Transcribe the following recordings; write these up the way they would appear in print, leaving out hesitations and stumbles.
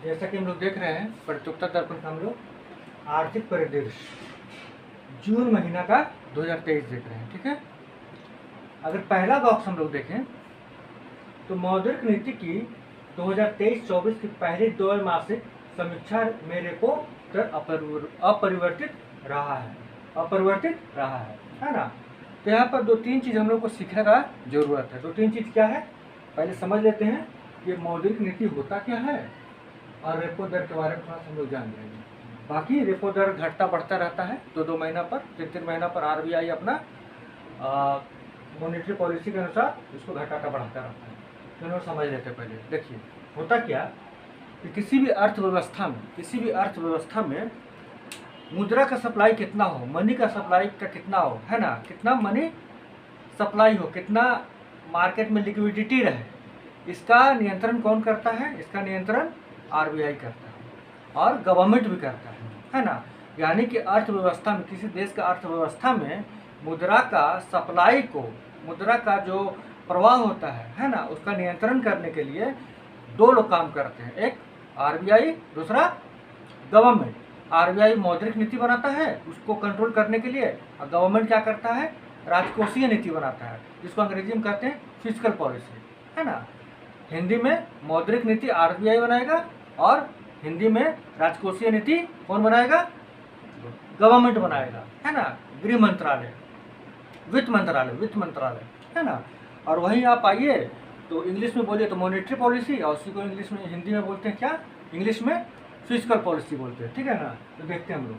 जैसा कि हम लोग देख रहे हैं प्रतियोगिता दर्पण का हम लोग आर्थिक परिदृश्य जून महीना का 2023 देख रहे हैं। ठीक है, अगर पहला बॉक्स हम लोग देखें तो मौद्रिक नीति की 2023-24 की पहली द्वैमासिक समीक्षा में रेपो दर अपरिवर्तित रहा है ना। तो यहाँ पर दो तीन चीज़ हम लोग को सीखने का जरूरत है। दो तीन चीज़ क्या है, पहले समझ लेते हैं ये मौद्रिक नीति होता क्या है और रेपो दर के बारे में थोड़ा हम लोग जान लेंगे। बाकी रेपो दर घटता बढ़ता रहता है, दो महीना पर, तीन महीना पर आरबीआई अपना मॉनेटरी पॉलिसी के अनुसार इसको घटाता बढ़ाता रहता है। तो समझ लेते हैं। पहले देखिए होता क्या कि किसी भी अर्थव्यवस्था में मुद्रा का सप्लाई कितना हो, मनी का सप्लाई का कितना हो, है ना, कितना मनी सप्लाई हो, कितना मार्केट में लिक्विडिटी रहे, इसका नियंत्रण कौन करता है? इसका नियंत्रण आरबीआई करता है और गवर्नमेंट भी करता है ना। यानी कि अर्थव्यवस्था में, किसी देश का अर्थव्यवस्था में मुद्रा का सप्लाई को, मुद्रा का जो प्रवाह होता है ना, उसका नियंत्रण करने के लिए दो लोग काम करते हैं, एक आरबीआई, दूसरा गवर्नमेंट। आरबीआई मौद्रिक नीति बनाता है उसको कंट्रोल करने के लिए, और गवर्नमेंट क्या करता है? राजकोषीय नीति बनाता है, जिसको अंग्रेजी में कहते हैं फिस्कल पॉलिसी, है ना। हिंदी में मौद्रिक नीति आरबीआई बनाएगा और हिंदी में राजकोषीय नीति कौन बनाएगा? गवर्नमेंट बनाएगा, है ना। गृह मंत्रालय, वित्त मंत्रालय, है ना। और वहीं आप आइए तो इंग्लिश में बोलिए तो मॉनेटरी पॉलिसी, और उसी को इंग्लिश में, हिंदी में बोलते हैं क्या? इंग्लिश में फिस्कल पॉलिसी बोलते हैं। ठीक है ना। तो देखते हैं हम लोग,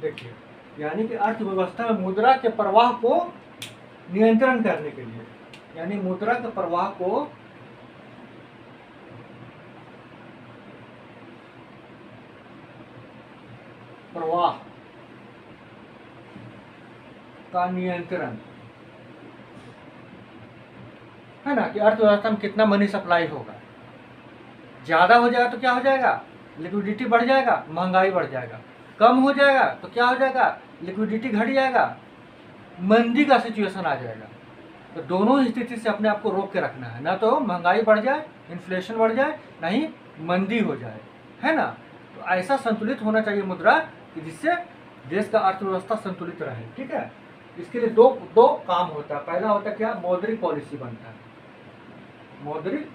देखिए यानी कि अर्थव्यवस्था में मुद्रा के प्रवाह को नियंत्रण करने के लिए, यानी मुद्रा के प्रवाह को प्रवाह का नियंत्रण, है ना, कि अर्थव्यवस्था में कितना मनी सप्लाई होगा। ज्यादा हो जाएगा तो क्या हो जाएगा? लिक्विडिटी बढ़ जाएगा, महंगाई बढ़ जाएगा। कम हो जाएगा तो क्या हो जाएगा? लिक्विडिटी घट जाएगा, मंदी का सिचुएशन आ जाएगा। तो दोनों स्थिति से अपने आप को रोक के रखना है, ना तो महंगाई बढ़ जाए, इन्फ्लेशन बढ़ जाए, ना ही मंदी हो जाए, है ना। तो ऐसा संतुलित होना चाहिए मुद्रा कि जिससे देश का अर्थव्यवस्था संतुलित रहे। ठीक है, इसके लिए दो काम होता है। पहला होता है क्या? मौद्रिक पॉलिसी बनता है, मौद्रिक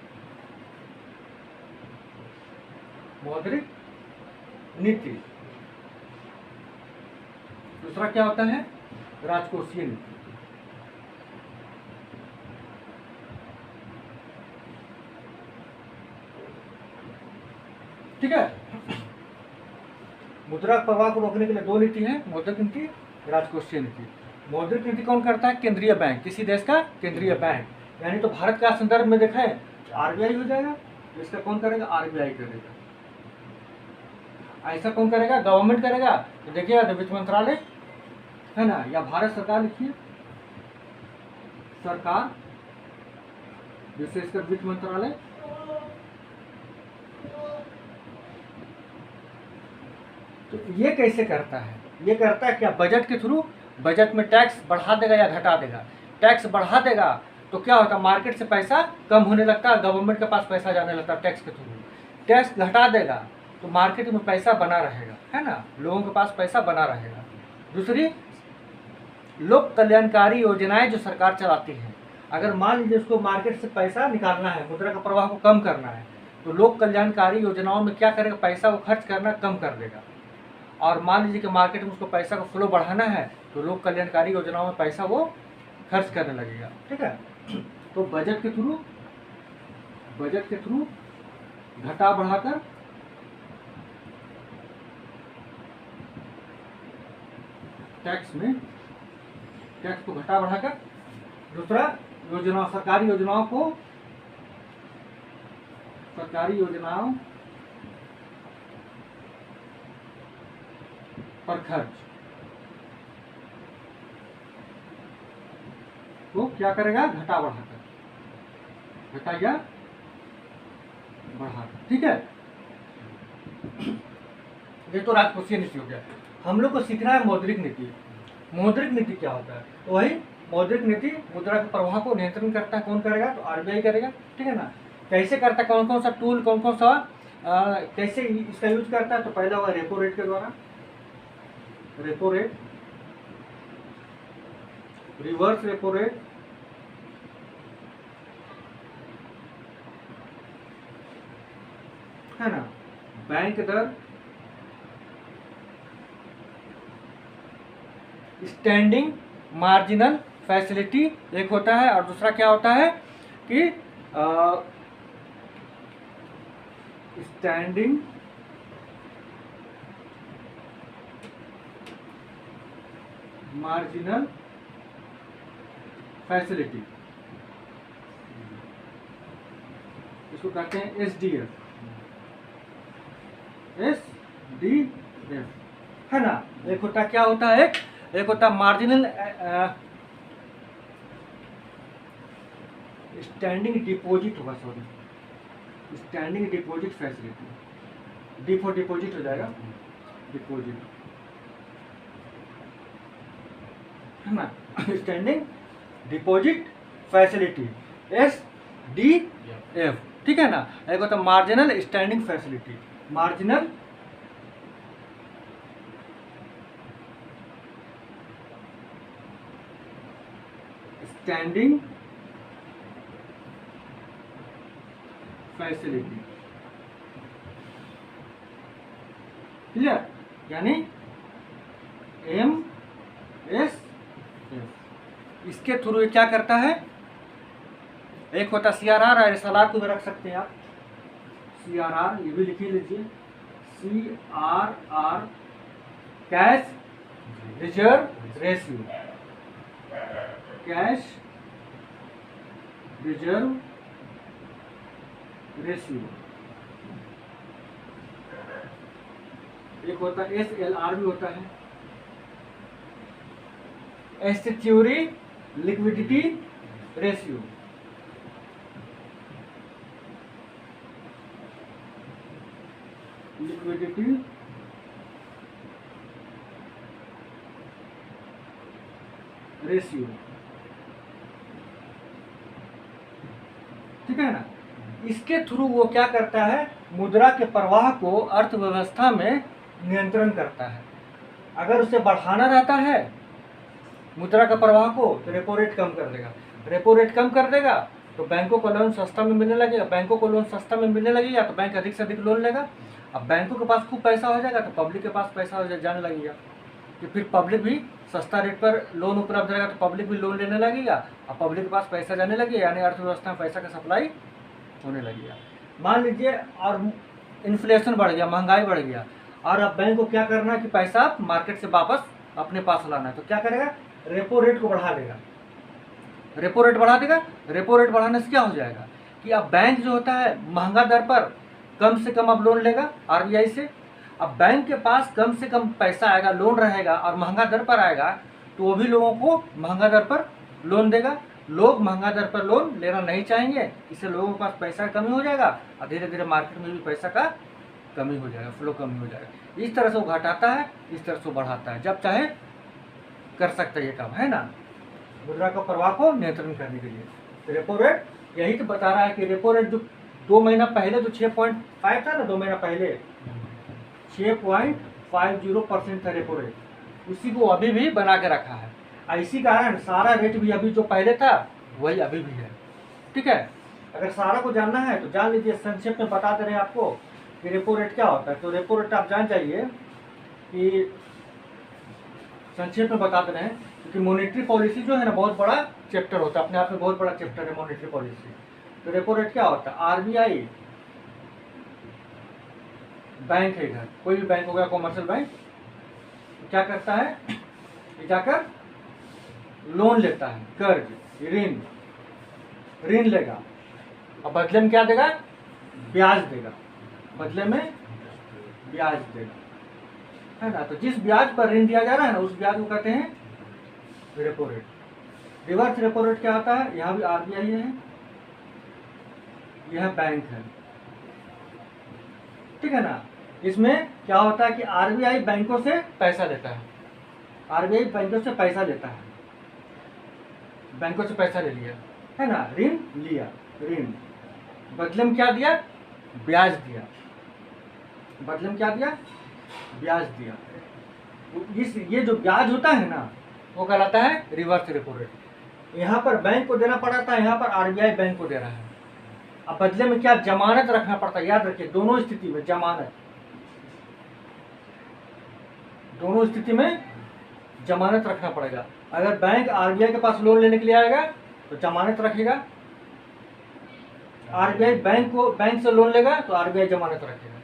नीति। दूसरा क्या होता है? राजकोषीय नीति। ठीक है, मुद्रा प्रवाह को रोकने के लिए दो नीति है, मौद्रिक नीति, राजकोषीय नीति। मौद्रिक नीति कौन करता है? केंद्रीय बैंक, किसी देश का केंद्रीय बैंक। यानी तो भारत का संदर्भ में देखा है आरबीआई हो जाएगा, इसका कौन करेगा? आरबीआई करेगा। ऐसा कौन करेगा? गवर्नमेंट करेगा। तो देखिए वित्त मंत्रालय, है ना, या भारत सरकार लिखिए, सरकार, विशेषकर वित्त मंत्रालय। तो ये कैसे करता है? ये करता है क्या? बजट के थ्रू। बजट में टैक्स बढ़ा देगा या घटा देगा। टैक्स बढ़ा देगा तो क्या होता है? मार्केट से पैसा कम होने लगता है, गवर्नमेंट के पास पैसा जाने लगता है टैक्स के थ्रू। टैक्स घटा देगा तो मार्केट में पैसा बना रहेगा, है ना, लोगों के पास पैसा बना रहेगा। दूसरी, लोक कल्याणकारी योजनाएं जो सरकार चलाती है, अगर मान लीजिए उसको मार्केट से पैसा निकालना है, मुद्रा का प्रवाह को कम करना है, तो लोक कल्याणकारी योजनाओं में क्या करेगा? पैसा को खर्च करना कम कर देगा। और मान लीजिए कि मार्केट में उसको पैसा का फ्लो बढ़ाना है, तो लोक कल्याणकारी योजनाओं में पैसा वो खर्च करने लगेगा। ठीक है, तो बजट के थ्रू घटा बढ़ाकर टैक्स को घटा बढ़ाकर। दूसरा, सरकारी योजनाओं पर खर्च तो क्या करेगा? घटा या बढ़ाकर। ठीक है, ये तो राजकोषीय नीति हो गया। हम लोग को सीखना है मौद्रिक नीति। मौद्रिक नीति क्या होता है? तो वही मौद्रिक नीति मुद्रा के प्रवाह को नियंत्रण करता है। कौन करेगा? तो आरबीआई करेगा। ठीक है ना। कैसे करता है? कौन कौन सा टूल, कौन कौन सा कैसे इसका यूज करता है, तो पहला हुआ रेपो रेट के द्वारा, repo rate, reverse repo rate, है ना, बैंक दर, स्टैंडिंग मार्जिनल फैसिलिटी एक होता है, और दूसरा क्या होता है कि स्टैंडिंग मार्जिनल फैसिलिटी, इसको कहते हैं SDF, SDF, है ना। एक होता क्या होता है, एक होता मार्जिनल स्टैंडिंग डिपॉजिट होगा, sorry, standing deposit facility, D for deposit हो जाएगा, डिपॉजिट, है ना, स्टैंडिंग डिपॉजिट फैसिलिटी, SDF, ठीक है ना। एक होता marginal standing facility, marginal standing facility, clear, यानी MSF। इसके थ्रू ये क्या करता है, एक होता CRR, SLR को भी रख सकते हैं आप, CRR ये भी लिख लीजिए, CRR cash reserve ratio, cash reserve ratio. एक होता है SLR भी होता है, statutory liquidity ratio, liquidity ratio, ठीक है ना। इसके थ्रू वो क्या करता है, मुद्रा के प्रवाह को अर्थव्यवस्था में नियंत्रण करता है। अगर उसे बढ़ाना रहता है मुद्रा का प्रवाह को, तो रेपो रेट कम कर देगा, रेपो रेट कम कर देगा तो बैंकों को लोन सस्ता में मिलने लगेगा, बैंकों को लोन सस्ता में मिलने लगेगा तो बैंक अधिक से अधिक लोन लेगा। अब बैंकों के पास खूब पैसा हो जाएगा तो पब्लिक के पास पैसा हो जाने लगेगा, कि फिर पब्लिक भी सस्ता रेट पर लोन उपलब्ध रहेगा तो पब्लिक भी लोन लेने लगेगा, अब पब्लिक के पास पैसा जाने लगेगा, यानी अर्थव्यवस्था में पैसा का सप्लाई होने लगेगा। मान लीजिए और इन्फ्लेशन बढ़ गया, महंगाई बढ़ गया, और अब बैंक को क्या करना है कि पैसा मार्केट से वापस अपने पास लाना है, तो क्या करेगा, रेपो रेट को बढ़ा देगा, रेपो रेट बढ़ा देगा। रेपो रेट बढ़ाने से क्या हो जाएगा कि अब बैंक जो होता है महंगा दर पर कम से कम अब लोन लेगा RBI से। अब बैंक के पास कम से कम पैसा आएगा, लोन रहेगा और महंगा दर पर आएगा, तो वो भी लोगों को महंगा दर पर लोन देगा। लोग महंगा दर पर लोन लेना नहीं चाहेंगे, इससे लोगों के पास पैसा कमी हो जाएगा और धीरे धीरे मार्केट में भी पैसा का कमी हो जाएगा, फ्लो कमी हो जाएगा। इस तरह से वो घटाता है, इस तरह से वो बढ़ाता है, जब चाहे कर सकता है ये काम, है ना, मुद्रा का प्रवाह को नियंत्रण करने के लिए। तो रेपो रेट यही तो बता रहा है कि रेपो रेट जो 2 महीना पहले जो 6.5 था ना, 2 महीना पहले 6.50% था रेपो रेट, उसी को अभी भी बना के रखा है। इसी कारण सारा रेट भी अभी जो पहले था वही अभी भी है, ठीक है। अगर सारा को जानना है तो जान लीजिए, संक्षेप में बता दे रहे हैं आपको कि रेपो रेट क्या होता है। तो रेपो रेट आप जान जाइए कि संक्षेप में बता दे रहे हैं, क्योंकि मॉनेटरी पॉलिसी जो है ना बहुत बड़ा चैप्टर होता है, अपने आप में बहुत बड़ा चैप्टर है मॉनेटरी पॉलिसी। तो रेपो रेट क्या होता है, RBI बैंक है इधर, कोई भी बैंक हो गया कॉमर्शियल बैंक, क्या करता है, ये जाकर लोन लेता है, कर्ज ऋण लेगा और बदले में क्या देगा, ब्याज देगा, बदले में ब्याज देगा, है ना। तो जिस ब्याज पर ऋण दिया जा रहा है ना, उस ब्याज को कहते हैं repo rate. Reverse repo rate क्या होता है, यहाँ भी RBI है, यह बैंक है, ठीक है ना। इसमें क्या होता है कि RBI बैंकों से पैसा लेता है, RBI बैंकों से पैसा लेता है, बैंकों से पैसा ले लिया, है ना, ऋण लिया, ऋण बदले में क्या दिया, ब्याज दिया, बदले में क्या दिया, ब्याज दिया। ये जो ब्याज होता है ना वो कहलाता है रिवर्स रेपो रेट। यहाँ पर बैंक को देना पड़ा था, यहाँ पर आरबीआई बैंक को दे रहा है। अब बदले में क्या, जमानत रखना पड़ता है। याद रखिए दोनों स्थिति में जमानत, दोनों स्थिति में जमानत रखना पड़ेगा। अगर बैंक आरबीआई के पास लोन लेने के लिए आएगा तो जमानत रखेगा, आरबीआई बैंक से लोन लेगा तो आरबीआई जमानत रखेगा,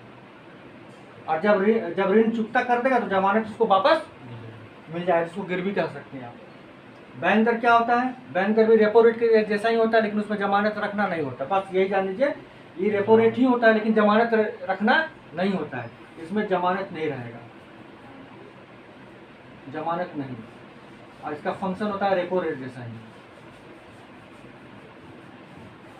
और जब ऋण चुकता कर देगा तो जमानत उसको वापस मिल जाएगा, जिसको गिरवी कह सकते हैं आप। बैंक दर क्या होता है, बैंक दर भी रेपो रेट के जैसा ही होता है, लेकिन उसमें जमानत रखना नहीं होता। बस यही जान लीजिए, ये रेपो रेट ही होता है लेकिन जमानत रखना नहीं होता है। इसमें जमानत नहीं रहेगा, जमानत नहीं, और इसका फंक्शन होता है रेपो रेट जैसा ही।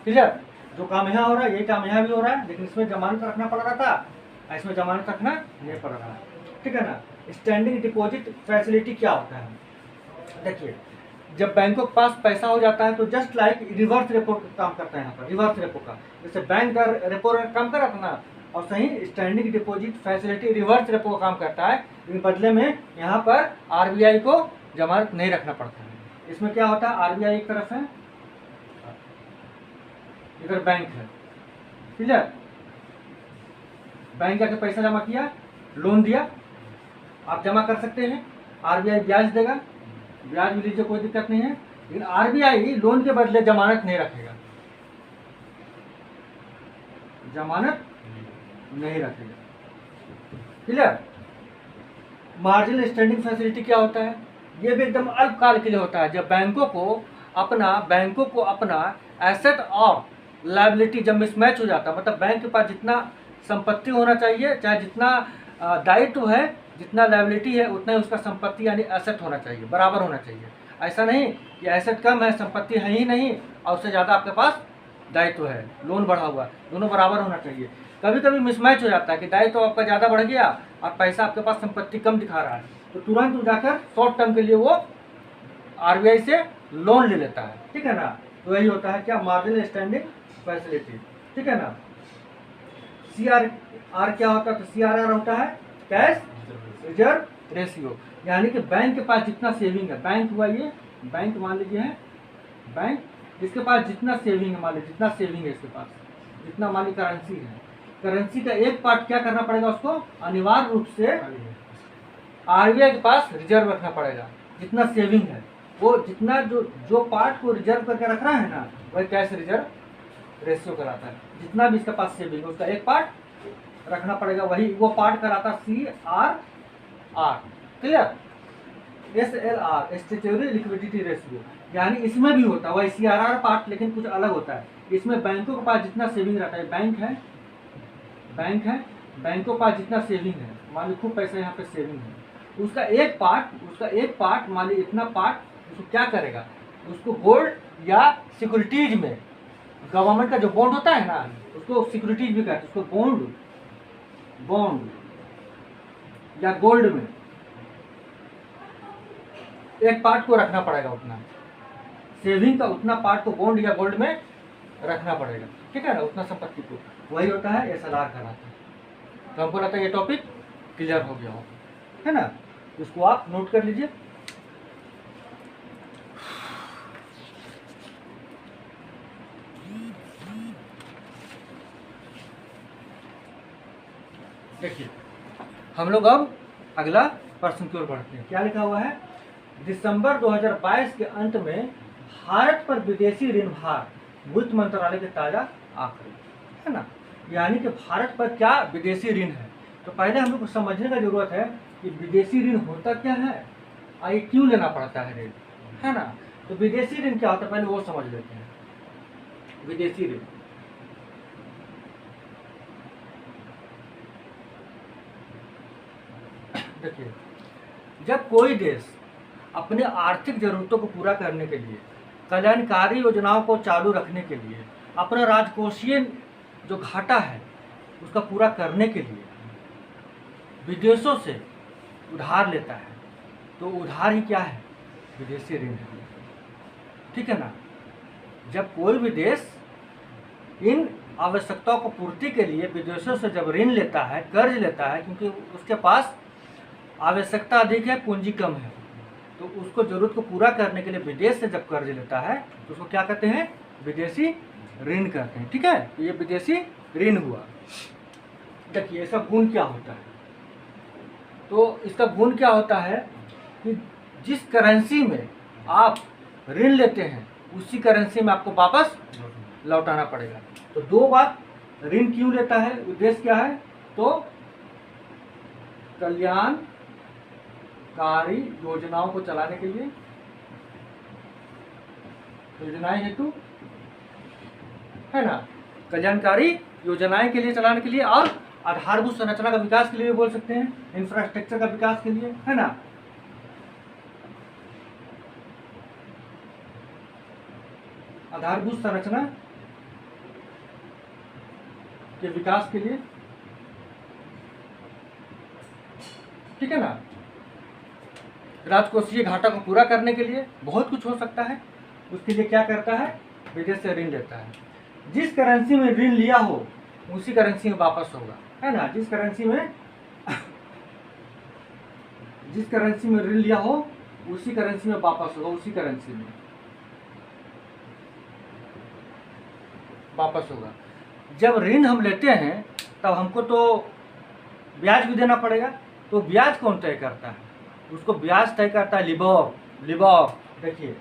क्लियर? जो काम यहाँ हो रहा है यही काम यहाँ भी हो रहा है, लेकिन इसमें जमानत रखना पड़ रहा था, इसमें जमानत रखना नहीं पड़ रहा है। ठीक है ना। स्टैंडिंग डिपॉजिट फैसिलिटी क्या होता है, देखिए जब बैंकों के पास पैसा हो जाता है तो जस्ट लाइक रिवर्स रेपो काम करता है यहाँ पर, रिवर्स रेपो का। जैसे बैंक दर रेपो काम कर रहा था ना, और सही standing deposit facility reverse repo का काम करता है, लेकिन बदले में यहाँ पर आरबीआई को जमानत नहीं रखना पड़ता है। इसमें क्या होता है, आरबीआई एक तरफ है, इधर बैंक है। क्लियर? बैंक जाके पैसा जमा किया, लोन दिया, आप जमा कर सकते हैं, आरबीआई ब्याज देगा, ब्याज भी लीजिए, कोई दिक्कत नहीं है, लेकिन आरबीआई लोन के बदले जमानत नहीं रखेगा, जमानत नहीं रखेगा। क्लियर? मार्जिनल स्टैंडिंग फैसिलिटी क्या होता है, ये भी एकदम अल्पकाल के लिए होता है। जब बैंकों को अपना एसेट और लायबिलिटी जब मिसमैच हो जाता है, मतलब बैंक के पास जितना संपत्ति होना चाहिए, चाहे जितना दायित्व है, जितना लायबिलिटी है, उतना ही उसका संपत्ति यानी एसेट होना चाहिए, बराबर होना चाहिए। ऐसा नहीं कि एसेट कम है, संपत्ति है ही नहीं, और उससे ज़्यादा आपके पास दायित्व है, लोन बढ़ा हुआ, दोनों बराबर होना चाहिए। कभी कभी मिसमैच हो जाता है कि दायित्व आपका ज़्यादा बढ़ गया और पैसा आपके पास संपत्ति कम दिखा रहा है, तो तुरंत जाकर शॉर्ट टर्म के लिए वो आरबीआई से लोन ले लेता है। ठीक है ना। तो यही होता है क्या, मार्जिनल स्टैंडिंग फैसिलिटी। ठीक है ना। सीआरआर क्या होता है, तो सीआरआर होता है कैश रिजर्व रेशियो, यानी कि बैंक के पास जितना सेविंग है, बैंक हुआ ये, बैंक मान लीजिए है बैंक, जिसके पास जितना सेविंग है, मान लीजिए जितना सेविंग है इसके पास, जितना मान लीजिए करेंसी है, करेंसी का एक पार्ट क्या करना पड़ेगा, उसको अनिवार्य रूप से आरबीआई के पास रिजर्व रखना पड़ेगा। जितना सेविंग है वो जितना जो पार्ट को रिजर्व करके रख रहा है ना, वही कैश रिजर्व रेशियो कराता है। जितना भी इसके पास सेविंग है उसका एक पार्ट रखना पड़ेगा, वही वो पार्ट कराता CRR। Clear? SLR statutory liquidity ratio, यानी इसमें भी होता है वही CRR पार्ट, लेकिन कुछ अलग होता है। इसमें बैंकों के पास जितना सेविंग रहता है, बैंक है बैंकों के पास जितना सेविंग है, मान ली खूब पैसा यहाँ पे सेविंग है, उसका एक पार्ट मान ली इतना पार्ट उसको क्या करेगा, उसको गोल्ड या सिक्योरिटीज में, गवर्नमेंट का जो बॉन्ड होता है ना, उसको सिक्योरिटीज भी कहते हैं, उसको बॉन्ड या गोल्ड में एक पार्ट को रखना पड़ेगा, उतना सेविंग का उतना पार्ट को बॉन्ड या गोल्ड में रखना पड़ेगा। ठीक है ना, उतना संपत्ति को, वही होता है SLR कहलाता है। तो हमको लगता है ये टॉपिक क्लियर हो गया हो, है ना। इसको आप नोट कर लीजिए। देखिए हम लोग अब अगला प्रश्न की ओर बढ़ते हैं। क्या लिखा हुआ है, दिसंबर 2022 के अंत में भारत पर विदेशी ऋण भार, वित्त मंत्रालय के ताजा आंकड़े, है ना। यानी कि भारत पर क्या विदेशी ऋण है, तो पहले हम लोग को समझने का जरूरत है कि विदेशी ऋण होता क्या है, ये क्यों लेना पड़ता है ऋण, है ना। तो विदेशी ऋण क्या होता है पहले वो समझ लेते हैं। विदेशी ऋण, देखिए जब कोई देश अपने आर्थिक जरूरतों को पूरा करने के लिए, कल्याणकारी योजनाओं को चालू रखने के लिए, अपना राजकोषीय जो घाटा है उसका पूरा करने के लिए विदेशों से उधार लेता है, तो उधार ही क्या है, विदेशी ऋण है। ठीक है ना। जब कोई भी देश इन आवश्यकताओं को पूर्ति के लिए विदेशों से जब ऋण लेता है, कर्ज लेता है, क्योंकि उसके पास आवश्यकता अधिक है, पूंजी कम है, तो उसको ज़रूरत को पूरा करने के लिए विदेश से जब कर्ज लेता है तो उसको क्या कहते हैं? विदेशी ऋण कहते हैं। ठीक है, ये विदेशी ऋण हुआ। देखिए इसका गुण क्या होता है, तो इसका गुण क्या होता है कि जिस करेंसी में आप ऋण लेते हैं उसी करेंसी में आपको वापस लौटाना पड़ेगा। तो दो बात, ऋण क्यों लेता है, उद्देश्य क्या है? तो कल्याणकारी योजनाओं को चलाने के लिए, योजनाएं हेतु, है ना, कल्याणकारी योजनाएं के लिए चलाने के लिए, और आधारभूत संरचना का विकास के लिए भी बोल सकते हैं, इंफ्रास्ट्रक्चर का विकास के लिए, है ना। आधारभूत संरचना के विकास के लिए, ठीक है ना, राजकोषीय घाटा को पूरा करने के लिए, बहुत कुछ हो सकता है। उसके लिए क्या करता है? विदेश से ऋण लेता है। जिस करेंसी में ऋण लिया हो उसी करेंसी में वापस होगा, है ना। जिस करेंसी में ऋण लिया हो उसी करेंसी में वापस होगा, उसी करेंसी में वापस होगा। जब ऋण हम लेते हैं तब हमको तो ब्याज भी देना पड़ेगा, तो ब्याज कौन तय करता है? उसको ब्याज तय करता है लिबोर। देखिए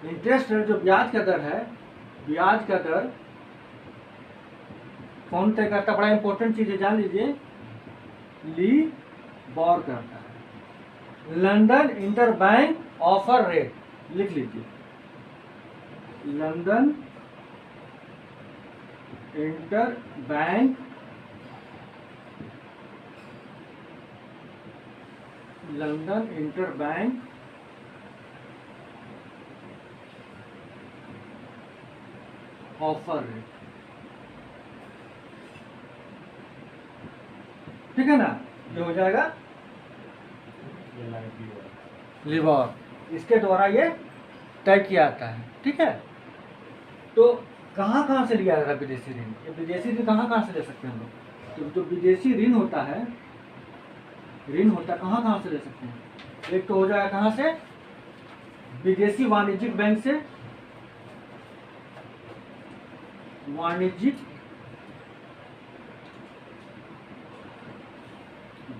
इंटरेस्ट रेट, जो ब्याज का दर है, ब्याज का दर कौन तय करता है? बड़ा इंपॉर्टेंट चीज है, जान लीजिए, लिबोर करता है। लंदन इंटरबैंक ऑफर रेट, लिख लीजिए, लंदन इंटरबैंक ऑफर रेट, ठीक है ना। ये हो जाएगा लिबोर, इसके द्वारा ये तय किया जाता है। ठीक है, तो कहाँ से लिया जाता है विदेशी ऋण? ये विदेशी ऋण कहाँ से ले सकते हैं हम लोग? तो जो विदेशी ऋण होता है, कहाँ से ले सकते हैं? एक तो हो जाएगा कहाँ से? विदेशी वाणिज्यिक बैंक से, वाणिज्यिक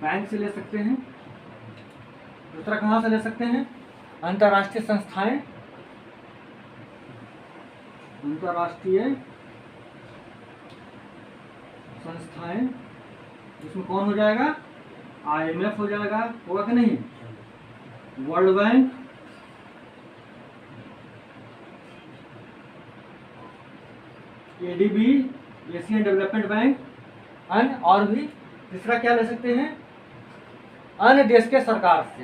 बैंक से ले सकते हैं। दूसरा कहाँ से ले सकते हैं? अंतर्राष्ट्रीय संस्थाएं, इसमें कौन हो जाएगा? IMF हो जाएगा, होगा कि नहीं? World bank, ADB, Asian development bank, अन्य, और भी। तीसरा क्या ले सकते हैं? अन्य देश के सरकार से,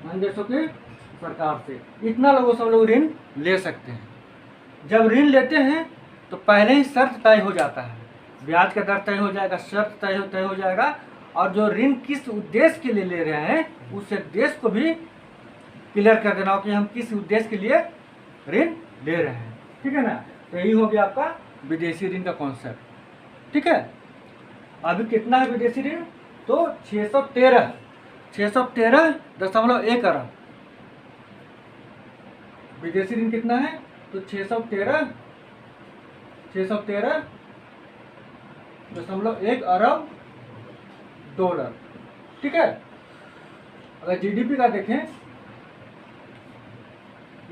अन्य देशों के सरकार से। इतना लोगों से हम लोग ऋण ले सकते हैं। जब ऋण लेते हैं तो पहले ही शर्त तय हो जाता है, ब्याज का दर तय हो जाएगा, शर्त तय हो जाएगा, और जो ऋण किस उद्देश्य के लिए ले रहे हैं उस उद्देश्य को भी क्लियर कर देना हो कि हम किस उद्देश्य के लिए ऋण ले रहे हैं। ठीक है ना, तो यही हो गया आपका विदेशी ऋण का कॉन्सेप्ट। ठीक है, अभी कितना है विदेशी ऋण? तो 613.1 अरब विदेशी ऋण कितना है? तो 613.1 अरब डॉलर। ठीक है, अगर GDP का देखें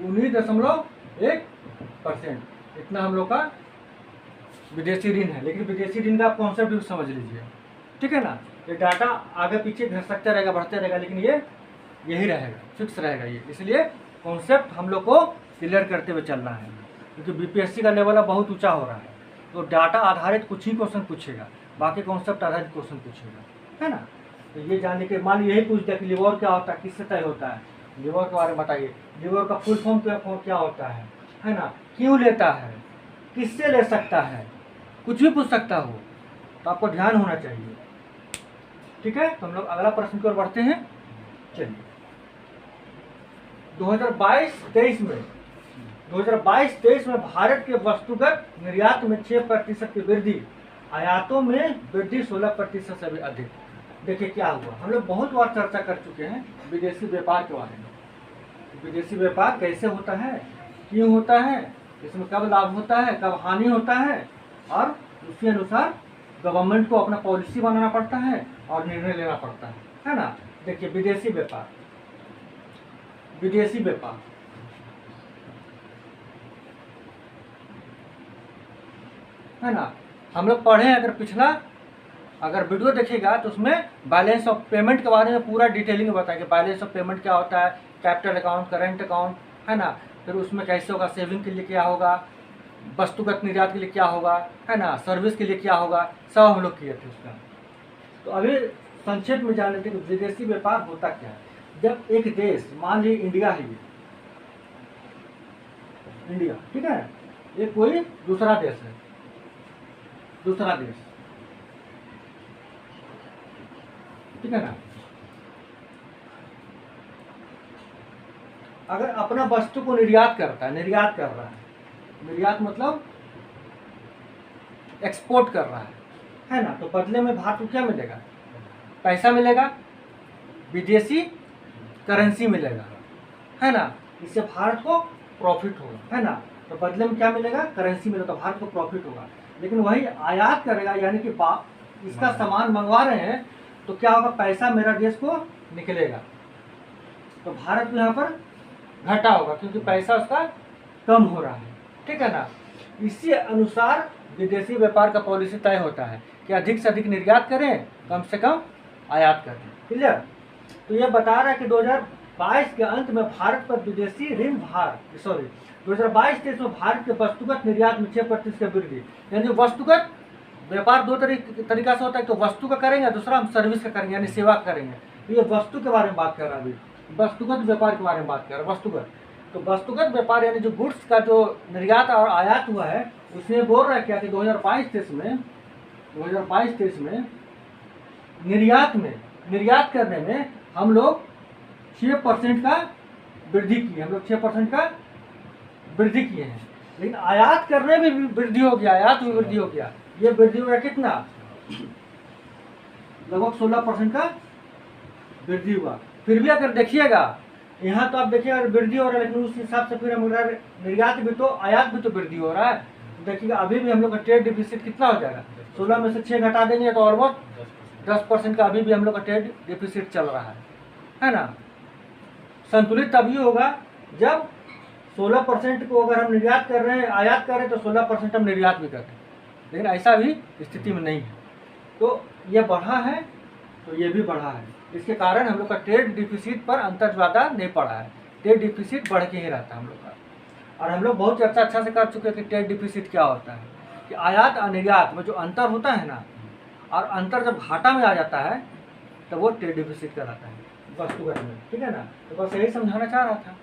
19.1%, इतना हम लोग का विदेशी ऋण है। लेकिन विदेशी ऋण का आप कॉन्सेप्ट भी समझ लीजिए। ठीक है ना, ये डाटा आगे पीछे घसकता रहेगा, बढ़ते रहेगा, लेकिन ये यही रहेगा, फिक्स रहेगा ये। इसलिए कॉन्सेप्ट हम लोग को क्लियर करते हुए चलना है, क्योंकि BPSC का लेवल अब बहुत ऊंचा हो रहा है, तो डाटा आधारित कुछ ही क्वेश्चन पूछेगा, बाकी कॉन्सेप्ट आधारित क्वेश्चन पूछेगा, है ना। तो ये जानने के, मान ये ही पूछता है कि लिवर क्या होता है, किससे तय होता है, लिवर के बारे में बताइए, लिवर का फुल फॉर्म क्या होता है ना, क्यों लेता है, किससे ले सकता है, कुछ भी पूछ सकता हो, तो आपको ध्यान होना चाहिए। ठीक है, तो हम लोग अगला प्रश्न की ओर बढ़ते हैं। चलिए, 2022-23 में 2022-23 में भारत के वस्तुगत निर्यात में 6% की वृद्धि, आयातों में वृद्धि 16% से भी अधिक। देखिए क्या हुआ, हम लोग बहुत बार चर्चा कर चुके हैं विदेशी व्यापार के बारे में। विदेशी व्यापार कैसे होता है, क्यों होता है, इसमें कब लाभ होता है, कब हानि होता है, और उसके अनुसार गवर्नमेंट को अपना पॉलिसी बनाना पड़ता है और निर्णय लेना पड़ता है ना। देखिए विदेशी व्यापार, विदेशी व्यापार है ना, हम लोग पढ़े अगर पिछला अगर वीडियो देखिएगा तो उसमें बैलेंस ऑफ पेमेंट के बारे में पूरा डिटेलिंग बताया कि बैलेंस ऑफ पेमेंट क्या होता है, कैपिटल अकाउंट, करेंट अकाउंट, है ना, फिर उसमें कैसे होगा, सेविंग के लिए क्या होगा, वस्तुगत निर्यात के लिए क्या होगा, है ना, सर्विस के लिए क्या होगा, सब हम लोग किए थे उसका। तो अभी संक्षेप में जान लेते हैं कि विदेशी व्यापार होता क्या है। जब एक देश, मान लीजिए इंडिया ही, इंडिया ठीक है, ये कोई दूसरा देश है, दूसरा देश, ठीक है ना, अगर अपना वस्तु को निर्यात करता है, निर्यात कर रहा है, निर्यात मतलब एक्सपोर्ट कर रहा है ना, तो बदले में भारत को क्या मिलेगा, पैसा मिलेगा, विदेशी करेंसी मिलेगा, है ना, इससे भारत को प्रॉफिट होगा, है ना, तो बदले में क्या मिलेगा, करेंसी मिलेगा, तो भारत को प्रॉफिट होगा। लेकिन वही आयात करेगा, यानी कि इसका सामान मंगवा रहे हैं, तो क्या होगा, पैसा मेरा देश को निकलेगा, तो भारत को यहाँ पर घाटा होगा क्योंकि पैसा उसका कम हो रहा है, ठीक है ना। इसी अनुसार विदेशी व्यापार का पॉलिसी तय होता है कि अधिक से अधिक निर्यात करें, कम से कम आयात करें, क्लियर। तो ये बता रहा है कि 2022 के अंत में भारत पर विदेशी ऋण भार, 2022-23 में भारत के वस्तुगत निर्यात में 6% की वृद्धि, यानी वस्तुगत व्यापार दो तरीका से होता है, तो वस्तु का करेंगे, दूसरा हम सर्विस का करेंगे, यानी सेवा करेंगे। तो ये वस्तु के बारे में बात कर रहा है, अभी वस्तुगत व्यापार के बारे में बात कर रहा है, वस्तुगत। तो वस्तुगत व्यापार यानी जो गुड्स का जो निर्यात और आयात हुआ है, उसमें बोल रहा है क्या कि 2022-23 में निर्यात करने में हम लोग 6% का वृद्धि की, हम लोग 6% का वृद्धि किए हैं। लेकिन आयात करने में भी वृद्धि हो गया, आयात में वृद्धि हो गया, ये वृद्धि हो गया कितना, लगभग 16% का वृद्धि हुआ। फिर भी अगर देखिएगा यहाँ तो आप देखिए अगर वृद्धि हो रहा है, लेकिन उस हिसाब से फिर हम निर्यात भी तो, आयात भी तो वृद्धि हो रहा है। देखिएगा अभी भी हम लोग का ट्रेड डिफिसिट कितना हो जाएगा, 16 में से 6 घटा देंगे तो ऑलमोस्ट 10% का अभी भी हम लोग का ट्रेड डिफिसिट चल रहा है ना। संतुलित तभी होगा जब 16% को अगर हम निर्यात कर रहे हैं, आयात कर रहे हैं, तो 16% हम निर्यात भी कर रहे हैं, लेकिन ऐसा भी स्थिति में नहीं है। तो ये बढ़ा है, तो ये भी बढ़ा है, इसके कारण हम लोग का ट्रेड डिफिसिट पर अंतर ज़्यादा नहीं पड़ा है, ट्रेड डिफिसिट बढ़ के ही रहता है हम लोग का। और हम लोग बहुत चर्चा अच्छा से कर चुके हैं कि ट्रेड डिफिसिट क्या होता है, कि आयात और निर्यात में जो अंतर होता है ना, और अंतर जब घाटा में आ जाता है तो वो ट्रेड डिफिसिट कहलाता है वस्तुगत में, ठीक है ना। तो बस यही समझाना चाह रहा था,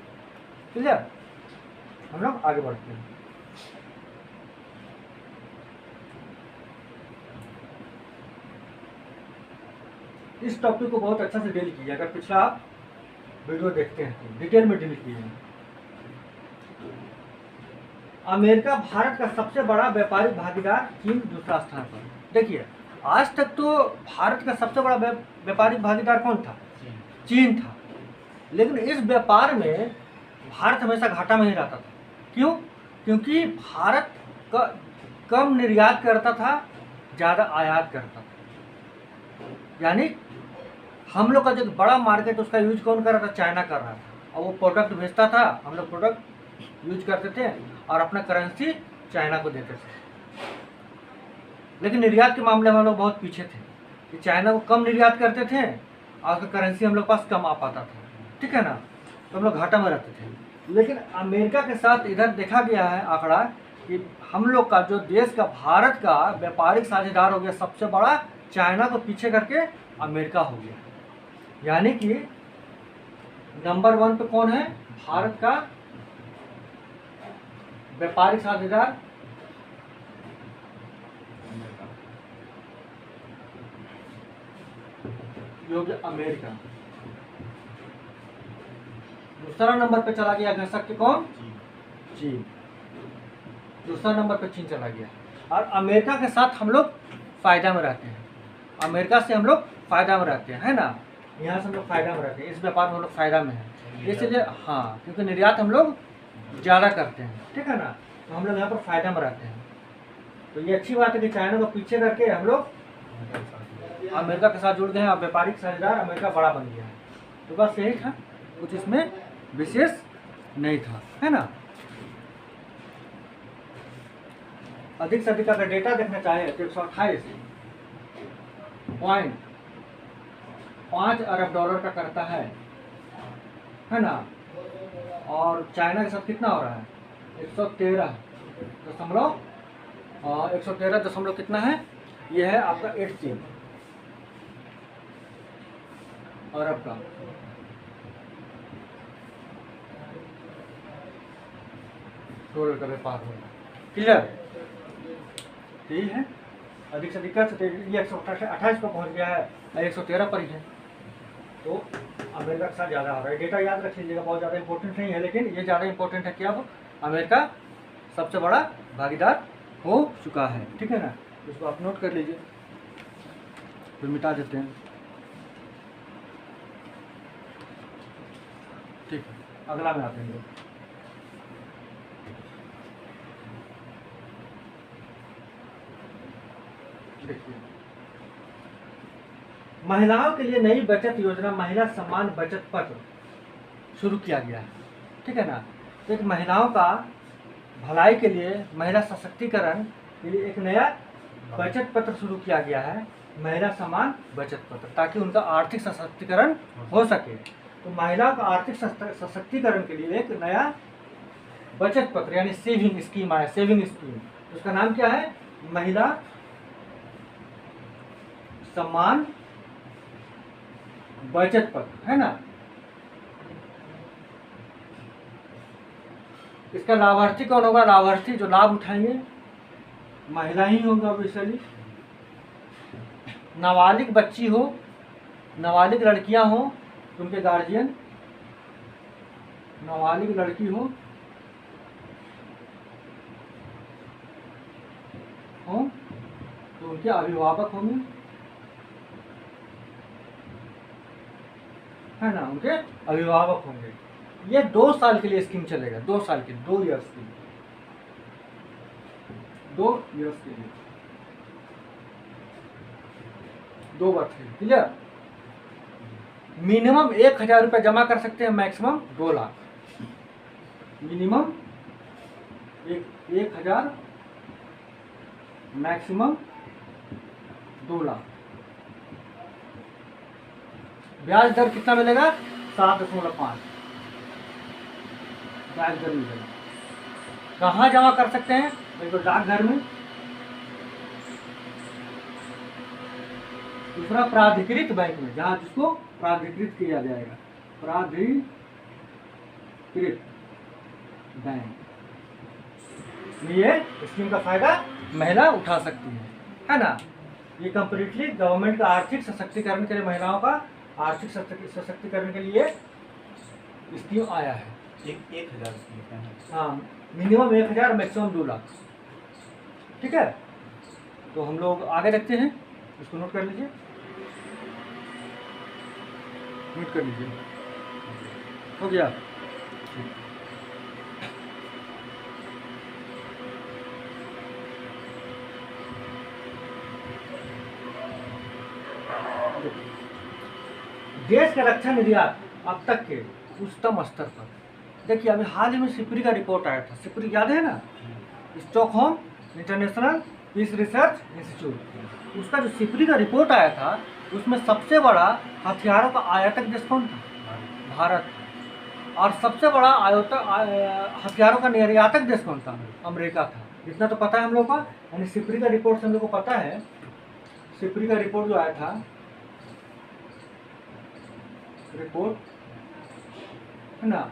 क्लियर। हम लोग आगे बढ़ते हैं। इस टॉपिक को बहुत अच्छा से डील किया, अगर पिछला आप वीडियो देखते हैं तो डिटेल में डील किए हैं। अमेरिका भारत का सबसे बड़ा व्यापारिक भागीदार, चीन दूसरा स्थान पर। देखिए आज तक तो भारत का सबसे बड़ा व्यापारिक भागीदार कौन था, चीन था, लेकिन इस व्यापार में भारत हमेशा घाटा में ही रहता था। क्यों, क्योंकि भारत का कम निर्यात करता था, ज़्यादा आयात करता था। यानी हम लोग का जो बड़ा मार्केट उसका यूज कौन कर रहा था, चाइना कर रहा था, और वो प्रोडक्ट भेजता था, हम लोग प्रोडक्ट यूज करते थे और अपना करेंसी चाइना को देते थे। लेकिन निर्यात के मामले में हम लोग बहुत पीछे थे, कि चाइना को कम निर्यात करते थे और उसका करेंसी हम लोग पास कम आ पाता था, ठीक है ना, तो हम लोग घाटा में रहते थे। लेकिन अमेरिका के साथ इधर देखा गया है आंकड़ा कि हम लोग का जो देश का, भारत का व्यापारिक साझेदार हो गया सबसे बड़ा, चाइना को पीछे करके अमेरिका हो गया। यानी कि नंबर 1 पे कौन है, भारत का व्यापारिक साझेदार योग्य अमेरिका। दूसरा नंबर पे चला गया घसक के कौन? चीन। दूसरा नंबर पे चीन चला गया। और अमेरिका के साथ हम लोग फायदा में रहते हैं, अमेरिका से हम लोग फायदा में रहते हैं, है ना, यहाँ से हम लोग फायदा में रहते हैं, इस व्यापार में हम लोग फायदा में हैं, इसलिए हाँ, क्योंकि निर्यात हम लोग ज़्यादा करते हैं, ठीक है ना, तो हम लोग यहाँ पर फायदा में रहते हैं। तो ये अच्छी बात है कि चाइना को पीछे करके हम लोग अमेरिका के साथ जुड़ गए हैं और व्यापारिक साझेदार अमेरिका बड़ा बन गया है। तो बस यही था, कुछ इसमें विशेष नहीं था, है ना। अधिक से अधिक अगर डेटा देखना चाहे तो 128.5 अरब डॉलर का करता है ना। और चाइना के साथ कितना हो रहा है? 113 कितना है? ये है आपका 83 अरब का। डॉलर का व्यापार हो रहा है, क्लियर? यही है, अधिक से अधिक ये 128 पर पहुंच गया है और 113 पर ही है, तो अमेरिका के साथ ज़्यादा हो रहा है। डेटा याद रख लीजिएगा, बहुत ज़्यादा इंपॉर्टेंट नहीं है, लेकिन ये ज़्यादा इंपॉर्टेंट है कि अब अमेरिका सबसे बड़ा भागीदार हो चुका है, ठीक है ना। इसको आप नोट कर लीजिए, फिर मिटा देते हैं, ठीक है। अगला में आते हैं, देखिए, महिलाओं के लिए नई बचत योजना महिला सम्मान बचत पत्र शुरू किया गया है, ठीक है ना। तो एक महिलाओं का भलाई के लिए, महिला सशक्तिकरण के लिए एक नया बचत पत्र शुरू किया गया है, महिला सम्मान बचत पत्र, ताकि उनका आर्थिक सशक्तिकरण हो सके। तो महिलाओं का आर्थिक सशक्तिकरण के लिए एक नया बचत पत्र यानी सेविंग स्कीम आया, सेविंग स्कीम। उसका नाम क्या है? महिला सम्मान बचत पत्र, है ना। इसका लाभार्थी कौन होगा? लाभार्थी जो लाभ उठाएंगे महिला ही होगा ऑब्वियसली। नाबालिग बच्ची हो, नाबालिग लड़कियां हो, उनके गार्जियन, नाबालिग लड़की हो तो उनके अभिभावक होंगे, है ना, उनके अभिभावक होंगे। ये 2 साल के लिए स्कीम चलेगा, 2 साल के लिए, 2 इयर्स के लिए, 2 इयर्स के लिए, 2 वर्ष के लिए, क्लियर। मिनिमम 1000 रुपये जमा कर सकते हैं, maximum 2 lakh. Minimum 1000, maximum 2 lakh. ब्याज दर कितना मिलेगा? 7.5 ब्याज दर मिलेगा। कहाँ जमा कर सकते हैं? तो डाकघर में। दूसरा प्राधिकृत बैंक में, जहाँ जिसको प्राधिकृत किया जाएगा, प्राधिकृत बैंक। ये स्कीम का फायदा महिला उठा सकती है ना। ये कंप्लीटली गवर्नमेंट का आर्थिक सशक्तिकरण के लिए, महिलाओं का आर्थिक सशक्तिकरण के लिए स्कीम आया है। 1000 हाँ, मिनिमम 1000, मैक्सिमम 2 लाख, ठीक है। तो हम लोग आगे देखते हैं, इसको नोट कर लीजिए, नोट कर लीजिए, हो गया। देश का रक्षा निर्यात अब तक के उच्चतम स्तर पर। देखिए, अभी हाल ही में सिपरी का रिपोर्ट आया था, सिपरी याद है ना, Stockholm international peace research institute. उसका जो सिपरी का रिपोर्ट आया था, उसमें सबसे बड़ा हथियारों का आयातक देश कौन था? भारत। और सबसे बड़ा हथियारों का निर्यातक देश कौन था? अमेरिका था। इतना तो पता है हम लोग का, यानी सिपरी का रिपोर्ट से हम लोग को पता है। सिपरी का रिपोर्ट जो आया था, रिपोर्ट है ना,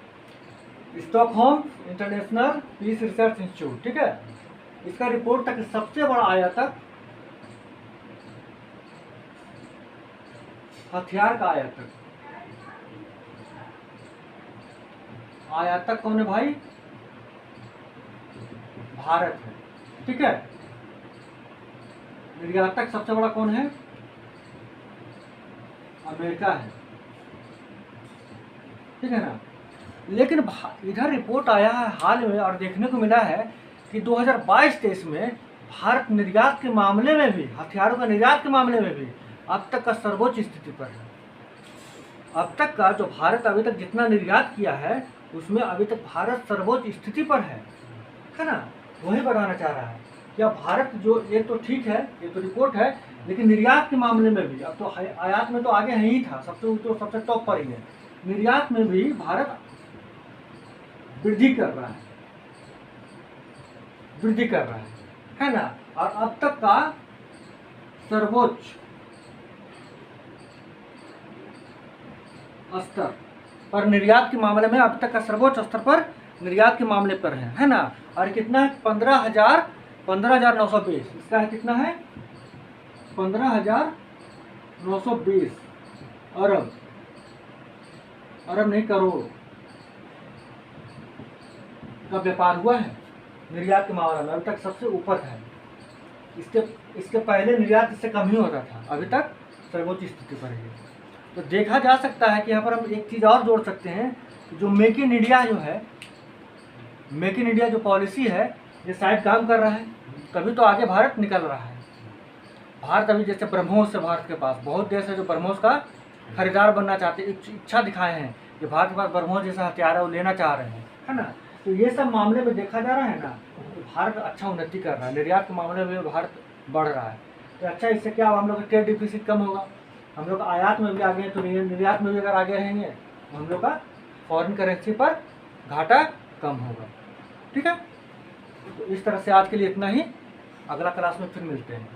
Stockholm international peace research institute, ठीक है। इसका रिपोर्ट था कि सबसे बड़ा आयातक, हथियार का आयातक, आयातक कौन है भाई? भारत है, ठीक है। निर्यातक सबसे बड़ा कौन है? अमेरिका है, ठीक है ना। लेकिन इधर रिपोर्ट आया है हाल में और देखने को मिला है कि 2022-23 में भारत निर्यात के मामले में भी, हथियारों का निर्यात के मामले में भी अब तक का सर्वोच्च स्थिति पर है। अब तक का जो भारत अभी तक जितना निर्यात किया है उसमें अभी तक भारत सर्वोच्च स्थिति पर है ना। वही बढ़ाना चाह रहा है क्या भारत, जो ये तो ठीक है, ये तो रिपोर्ट है, लेकिन निर्यात के मामले में भी, अब तो आयात में तो आगे है ही था, सबसे टॉप पर ही है, निर्यात में भी भारत वृद्धि कर रहा है ना। और अब तक का सर्वोच्च स्तर पर निर्यात के मामले में, अब तक का सर्वोच्च स्तर पर निर्यात के मामले पर है ना। और कितना है? 15,920। इसका है कितना है? 15,920 अरब, नहीं करोड़ का व्यापार हुआ है निर्यात के मामले में। अभी तक सबसे ऊपर है। इसके पहले निर्यात इससे कम ही होता था, अभी तक सर्वोच्च स्थिति पर है। तो देखा जा सकता है कि यहाँ पर हम एक चीज़ और जोड़ सकते हैं, जो मेक इन इंडिया जो है, मेक इन इंडिया जो पॉलिसी है, ये शायद काम कर रहा है, तभी तो आगे भारत निकल रहा है। भारत अभी जैसे ब्रह्मोस है, भारत के पास बहुत देश है जो ब्रह्मोस का खरीदार बनना चाहते हैं, इच्छा दिखाए हैं कि भारत के पास ब्रह्मोस जैसा हथियार है वो लेना चाह रहे हैं, है ना। तो ये सब मामले में देखा जा रहा है ना, तो भारत अच्छा उन्नति कर रहा है, निर्यात के मामले में भारत बढ़ रहा है। तो अच्छा, इससे क्या हम लोग का ट्रेड डिफिसिट कम होगा, हम लोग आयात में भी आगे हैं, तो निर्यात में भी अगर आगे रहेंगे तो हम लोग का फॉरेन करेंसी पर घाटा कम होगा, ठीक है। तो इस तरह से आज के लिए इतना ही, अगला क्लास में फिर मिलते हैं।